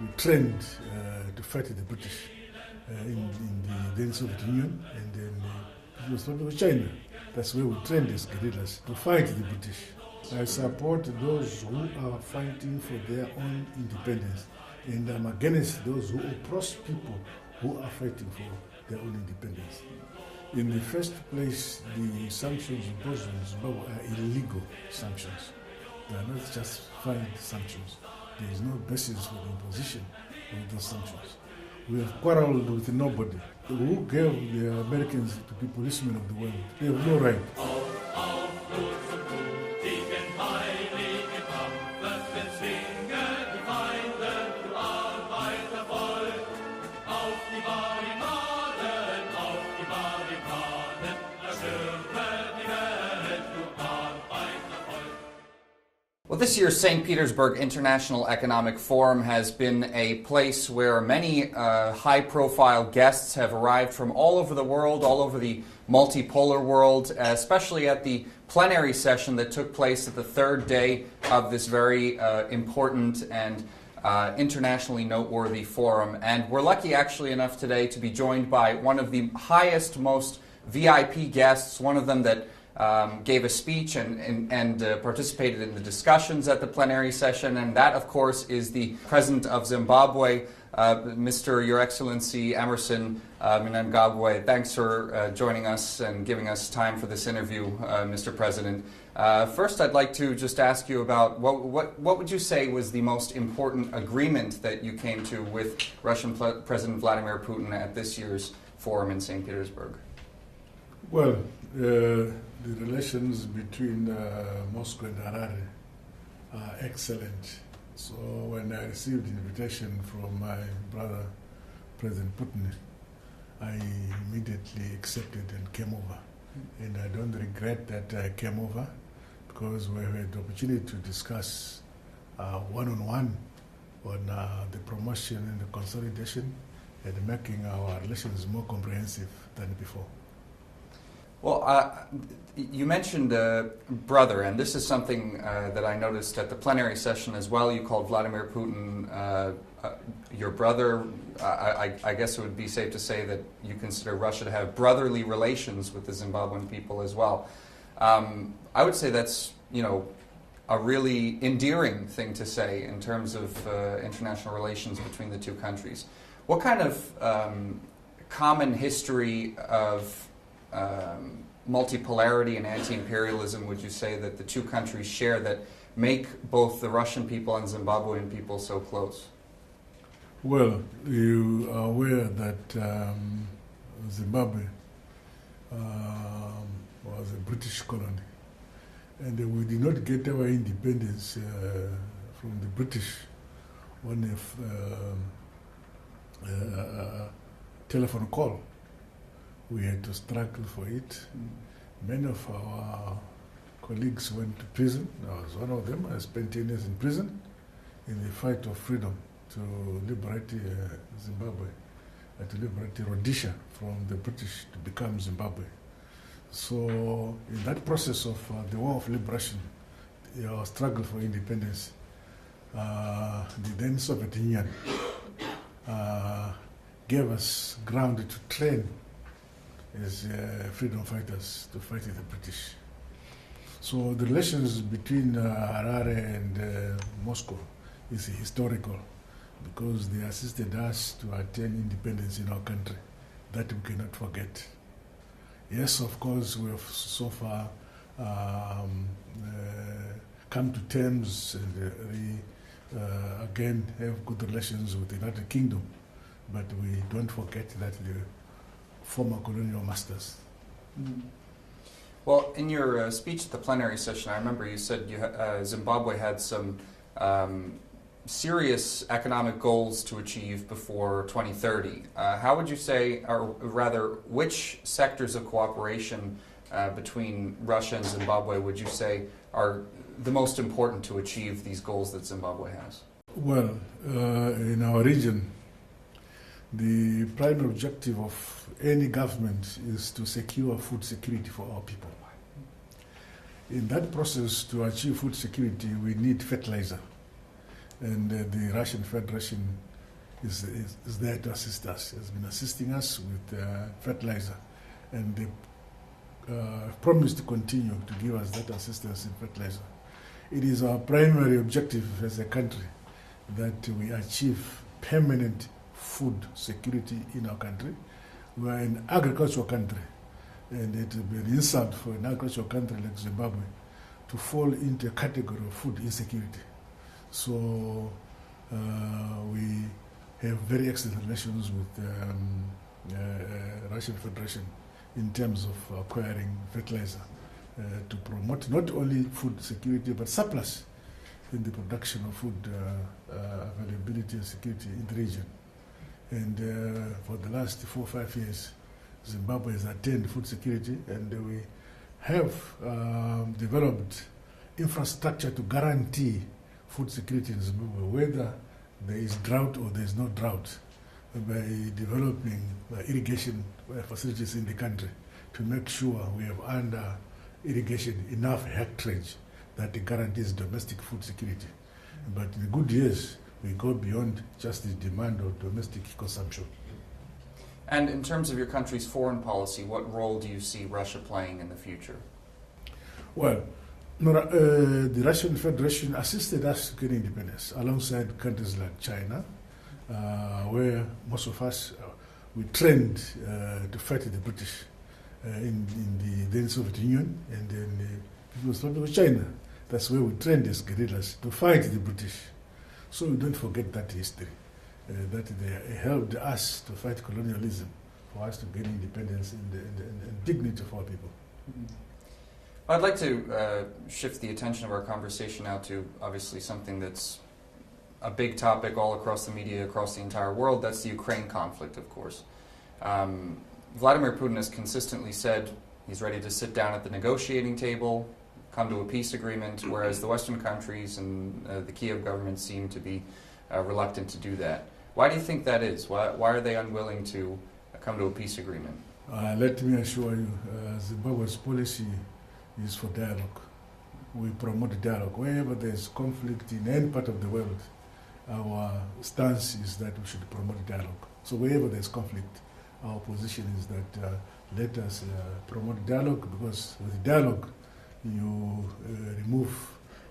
We trained to fight the British in the then Soviet Union and then it was Republic of China. That's where we trained as guerrillas to fight the British. I support those who are fighting for their own independence, and I'm against those who oppress people who are fighting for their own independence. In the first place, the sanctions imposed on Zimbabwe are illegal sanctions. They are not just fine sanctions. There is no basis for the imposition of those sanctions. We have quarreled with nobody. Who gave the Americans to be policemen of the world? They have no right. Well, this year's St. Petersburg International Economic Forum has been a place where many high-profile guests have arrived from all over the world, all over the multipolar world, especially at the plenary session that took place at the third day of this very important and internationally noteworthy forum. And we're lucky actually enough today to be joined by one of the highest, most VIP guests, one of them that gave a speech and participated in the discussions at the plenary session, and that, of course, is the President of Zimbabwe, Mr. Your Excellency Emmerson Mnangagwa. Thanks for joining us and giving us time for this interview, Mr. President. First, I'd like to just ask you about what would you say was the most important agreement that you came to with Russian President Vladimir Putin at this year's forum in St. Petersburg? Well, the relations between Moscow and Harare are excellent. So when I received the invitation from my brother, President Putin, I immediately accepted and came over. And I don't regret that I came over because we had the opportunity to discuss one-on-one on the promotion and the consolidation and making our relations more comprehensive than before. Well, you mentioned brother, and this is something that I noticed at the plenary session as well. You called Vladimir Putin your brother. I guess it would be safe to say that you consider Russia to have brotherly relations with the Zimbabwean people as well. I would say that's, a really endearing thing to say in terms of international relations between the two countries. What kind of common history of multipolarity and anti-imperialism would you say that the two countries share that make both the Russian people and Zimbabwean people so close? Well, you are aware that Zimbabwe was a British colony, and we did not get our independence from the British on a telephone call. We had to struggle for it. Many of our colleagues went to prison. I was one of them. I spent 10 years in prison in the fight of freedom to liberate Zimbabwe, to liberate Rhodesia from the British to become Zimbabwe. So in that process of the war of liberation, our struggle for independence, the then Soviet Union gave us ground to train as freedom fighters to fight the British. So the relations between Harare and Moscow is historical because they assisted us to attain independence in our country. That we cannot forget. Yes, of course, we have so far come to terms and again have good relations with the United Kingdom, but we don't forget that the former colonial masters. Mm-hmm. Well, in your speech at the plenary session, I remember you said Zimbabwe had some serious economic goals to achieve before 2030. How would you say, or rather, which sectors of cooperation between Russia and Zimbabwe would you say are the most important to achieve these goals that Zimbabwe has? Well, in our region, the primary objective of any government is to secure food security for our people. In that process, to achieve food security, we need fertilizer. and the Russian Federation is there to assist us, has been assisting us with fertilizer, and they promised to continue to give us that assistance in fertilizer. It is our primary objective as a country that we achieve permanent food security in our country. We are an agricultural country, and it will be an insult for an agricultural country like Zimbabwe to fall into a category of food insecurity. So we have very excellent relations with Russian Federation in terms of acquiring fertilizer to promote not only food security but surplus in the production of food availability and security in the region. And for the last 4 or 5 years, Zimbabwe has attained food security, and we have developed infrastructure to guarantee food security in Zimbabwe, whether there is drought or there is no drought, by developing irrigation facilities in the country to make sure we have under irrigation enough hectarage that guarantees domestic food security. But in the good years, we go beyond just the demand of domestic consumption. And in terms of your country's foreign policy, what role do you see Russia playing in the future? Well, the Russian Federation assisted us to get independence alongside countries like China, where most of us we trained to fight the British in the then Soviet Union, and then it was not China. That's where we trained as guerrillas to fight the British. So we don't forget that history, that they helped us to fight colonialism, for us to gain independence and dignity for our people. Mm-hmm. I'd like to shift the attention of our conversation now to obviously something that's a big topic all across the media, across the entire world. That's the Ukraine conflict, of course. Vladimir Putin has consistently said he's ready to sit down at the negotiating table, come to a peace agreement, whereas the Western countries and the Kiev government seem to be reluctant to do that. Why do you think that is? Why are they unwilling to come to a peace agreement? Let me assure you, Zimbabwe's policy is for dialogue. We promote dialogue. Wherever there's conflict in any part of the world, our stance is that we should promote dialogue. So wherever there's conflict, our position is that let us promote dialogue, because with dialogue you remove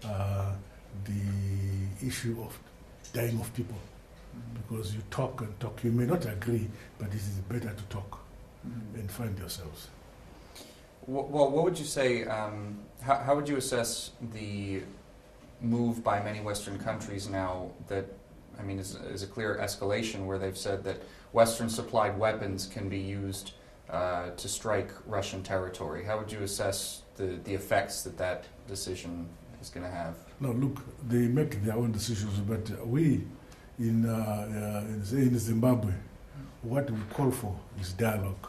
the issue of dying of people. Because you talk and talk. You may not agree, but it is better to talk and find yourselves. Well, what would you say, how would you assess the move by many Western countries now that, I mean, is a clear escalation where they've said that Western-supplied weapons can be used to strike Russian territory? How would you assess the effects that decision is going to have? No, look, they make their own decisions, but we in Zimbabwe, what we call for is dialogue.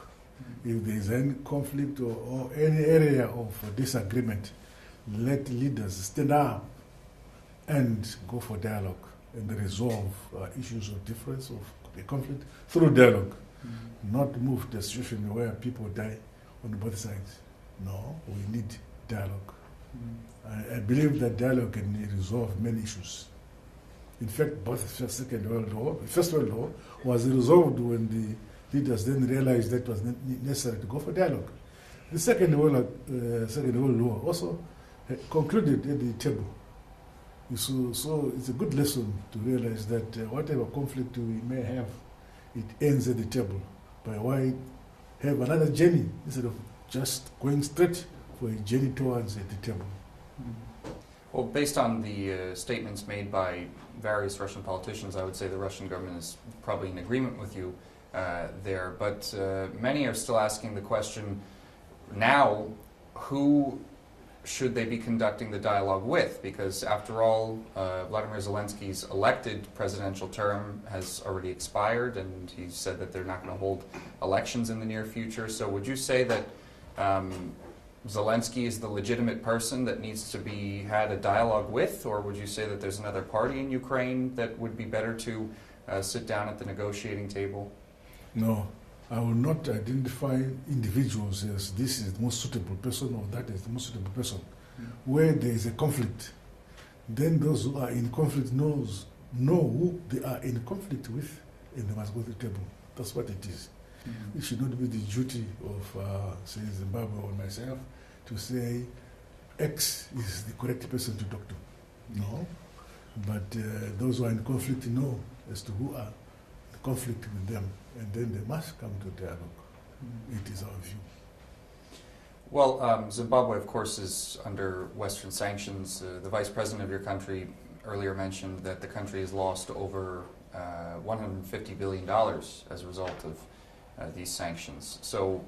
If there is any conflict or any area of disagreement, let leaders stand up and go for dialogue and resolve issues of difference, of the conflict, through dialogue. Not move to a situation where people die on both sides. No, we need dialogue. I believe that dialogue can resolve many issues. In fact, both the First World War was resolved when the leaders then realized that it was necessary to go for dialogue. The Second World War also concluded at the table. So it's a good lesson to realize that whatever conflict we may have, it ends at the table. By why have another journey instead of just going straight for a journey towards at the table. Well, based on the statements made by various Russian politicians, I would say the Russian government is probably in agreement with you there. But many are still asking the question now, who should they be conducting the dialogue with? Because after all, Vladimir Zelensky's elected presidential term has already expired, and he said that they're not going to hold elections in the near future. So would you say that Zelensky is the legitimate person that needs to be had a dialogue with, or would you say that there's another party in Ukraine that would be better to sit down at the negotiating table? No, I will not identify individuals as this is the most suitable person or that is the most suitable person. Where there is a conflict, then those who are in conflict knows know who they are in conflict with, and they must go to the table. That's what it is. It should not be the duty of, say, Zimbabwe or myself to say X is the correct person to talk to. No. But those who are in conflict know as to who are in conflict with them, and then they must come to dialogue. It is our view. Well, Zimbabwe, of course, is under Western sanctions. The vice president of your country earlier mentioned that the country has lost over $150 billion as a result of these sanctions. So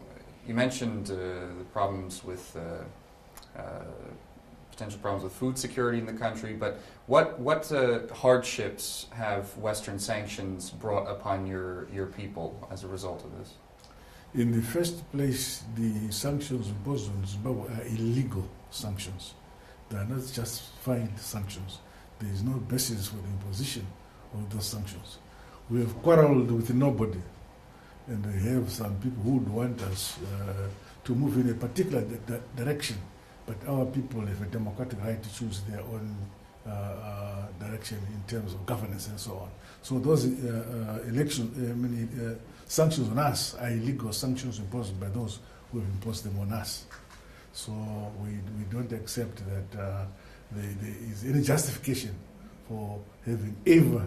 you mentioned the problems with potential problems with food security in the country, but what hardships have Western sanctions brought upon your people as a result of this? In the first place, the sanctions imposed on Zimbabwe are illegal sanctions. They are not justified sanctions. There is no basis for the imposition of those sanctions. We have quarreled with nobody, and we have some people who would want us to move in a particular direction, but our people have a democratic right to choose their own direction in terms of governance and so on. So those sanctions on us are illegal sanctions imposed by those who have imposed them on us. So we don't accept that there is any justification for having ever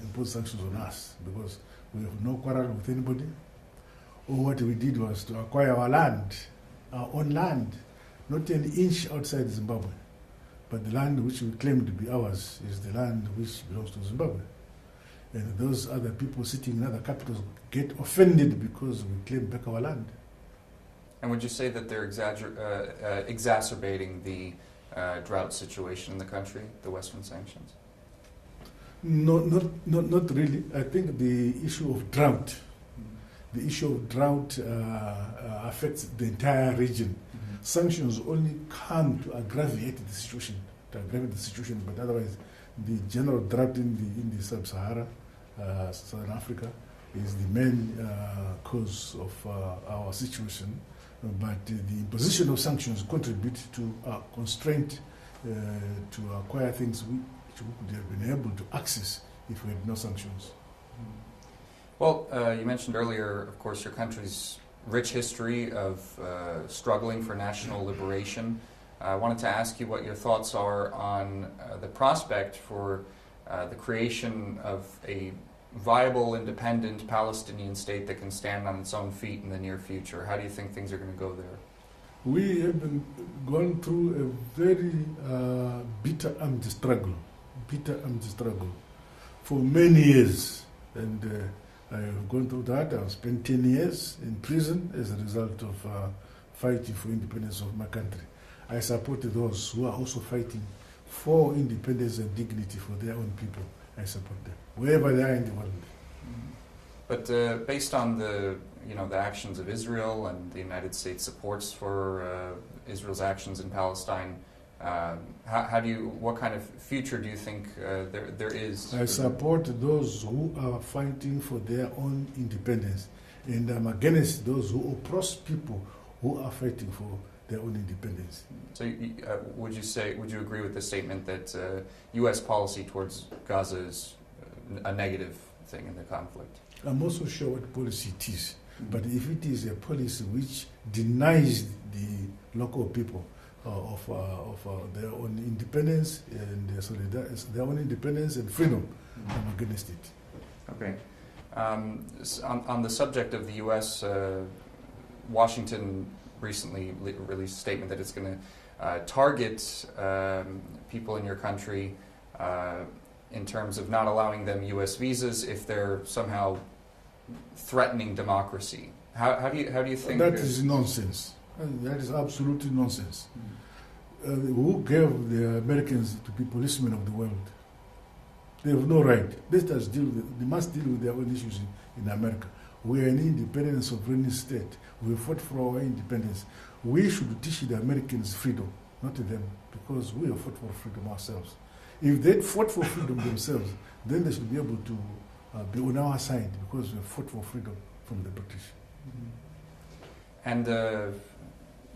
imposed sanctions on us, because we have no quarrel with anybody. All what we did was to acquire our land, our own land, not an inch outside Zimbabwe. But the land which we claim to be ours is the land which belongs to Zimbabwe. And those other people sitting in other capitals get offended because we claim back our land. And would you say that they're exacerbating the drought situation in the country, the Western sanctions? No, not really. I think the issue of drought, affects the entire region. Sanctions only come to aggravate the situation, but otherwise, the general drought in the sub-Sahara, Southern Africa, is the main cause of our situation. But the imposition of sanctions contribute to constraint to acquire things which we could have been able to access if we had no sanctions. Well, you mentioned earlier, of course, your country's rich history of struggling for national liberation. I wanted to ask you what your thoughts are on the prospect for the creation of a viable, independent Palestinian state that can stand on its own feet in the near future. How do you think things are going to go there? We have been going through a very bitter armed struggle for many years. And I have gone through that. I've spent 10 years in prison as a result of fighting for independence of my country. I support those who are also fighting for independence and dignity for their own people. I support them, wherever they are in the world. But based on the actions of Israel and the United States supports for Israel's actions in Palestine, what kind of future do you think there is? I support those who are fighting for their own independence, and I'm against those who oppress people who are fighting for their own independence. So would you agree with the statement that U.S. policy towards Gaza is a negative thing in the conflict? I'm also sure what policy it is, but if it is a policy which denies the local people of their own independence and their own independence and freedom, I'm against it. Okay. On the subject of the U.S., Washington recently released a statement that it's going to target people in your country in terms of not allowing them U.S. visas if they're somehow threatening democracy. How do you think that is nonsense? That is absolutely nonsense. Who gave the Americans to be policemen of the world? They have no right. They must deal with their own issues in America. We are an independent sovereign state. We fought for our independence. We should teach the Americans freedom, not them, because we have fought for freedom ourselves. If they fought for freedom themselves, then they should be able to be on our side, because we fought for freedom from the British. And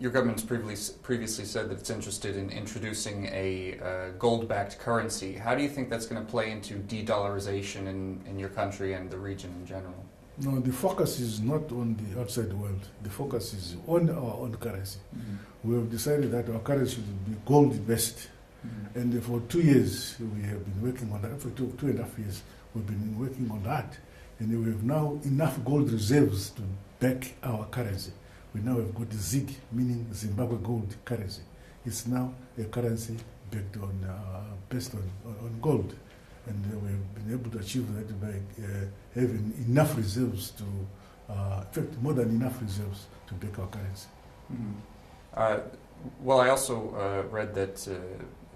your government's previously said that it's interested in introducing a gold-backed currency. How do you think that's going to play into de-dollarization in your country and the region in general? No, the focus is not on the outside world. The focus is on our own currency. We have decided that our currency should be gold-based. And for 2 years, we have been working on that. For 2.5 years, we've been working on that. And we have now enough gold reserves to back our currency. We now have got ZIG, meaning Zimbabwe gold currency. It's now a currency based on gold. And we have been able to achieve that by having enough reserves to, in fact, more than enough reserves to back our currency. Well, I also read that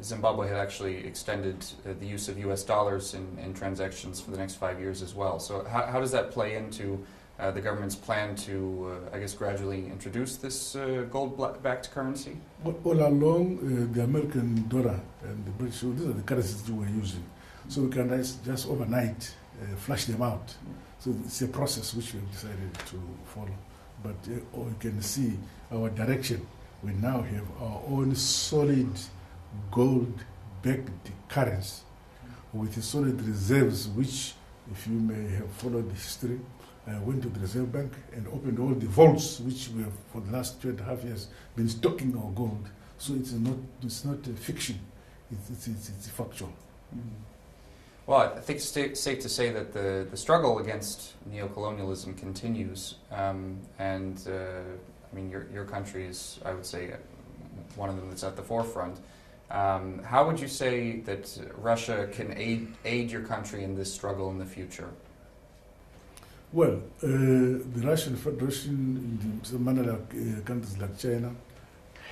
Zimbabwe had actually extended the use of US dollars in transactions for the next 5 years as well. So how does that play into the government's plan to, I guess, gradually introduce this gold-backed currency? All along, the American dollar and the British, these are the currencies that we're using. So we can just overnight flush them out. So it's a process which we have decided to follow. But you can see our direction. We now have our own solid gold-backed currency with solid reserves, which, if you may have followed the history, I went to the Reserve Bank and opened all the vaults, which we have for the last 2.5 years been stocking our gold. So it's not a fiction, it's factual. Well, I think it's safe to say that the struggle against neocolonialism continues, and I mean your country is, I would say, one of them that's at the forefront. How would you say that Russia can aid your country in this struggle in the future? Well, the Russian Federation, in some manner like countries like China,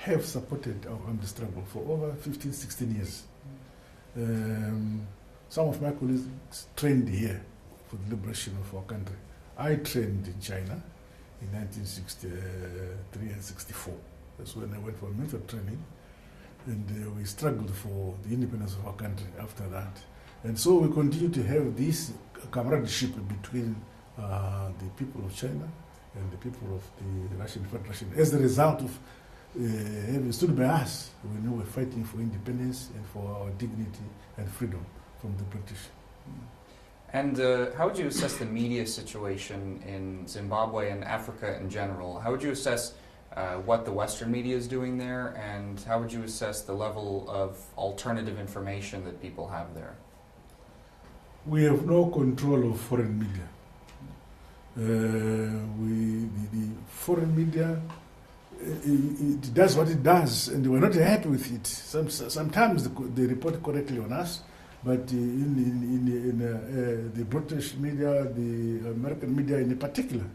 have supported our armed struggle for over 15, 16 years. Some of my colleagues trained here for the liberation of our country. I trained in China in 1963 and 64. That's when I went for military training. And we struggled for the independence of our country after that. And so we continue to have this camaraderie between the people of China and the people of the Russian Federation. As a result of having stood by us, we know we're fighting for independence and for our dignity and freedom from the British. And how would you assess the media situation in Zimbabwe and Africa in general? How would you assess what the Western media is doing there, and how would you assess the level of alternative information that people have there? We have no control of foreign media. The foreign media, it does what it does, and we're not happy with it. Sometimes they report correctly on us, but in the British media, the American media in particular,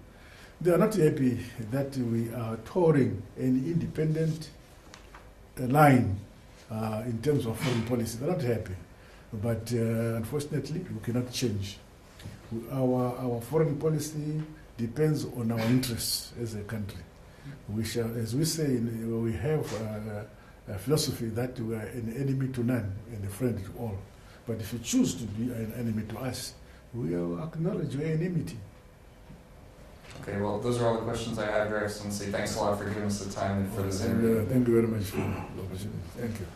they are not happy that we are touring an independent line in terms of foreign policy. They're not happy. But unfortunately, we cannot change. Our foreign policy depends on our interests as a country. We shall, as we say, we have a philosophy that we are an enemy to none and a friend to all. But if you choose to be an enemy to us, we will acknowledge your enmity. Okay, well, those are all the questions I have, Your Excellency. Thanks a lot for giving us the time and for this interview. Thank you very much for the opportunity. Thank you.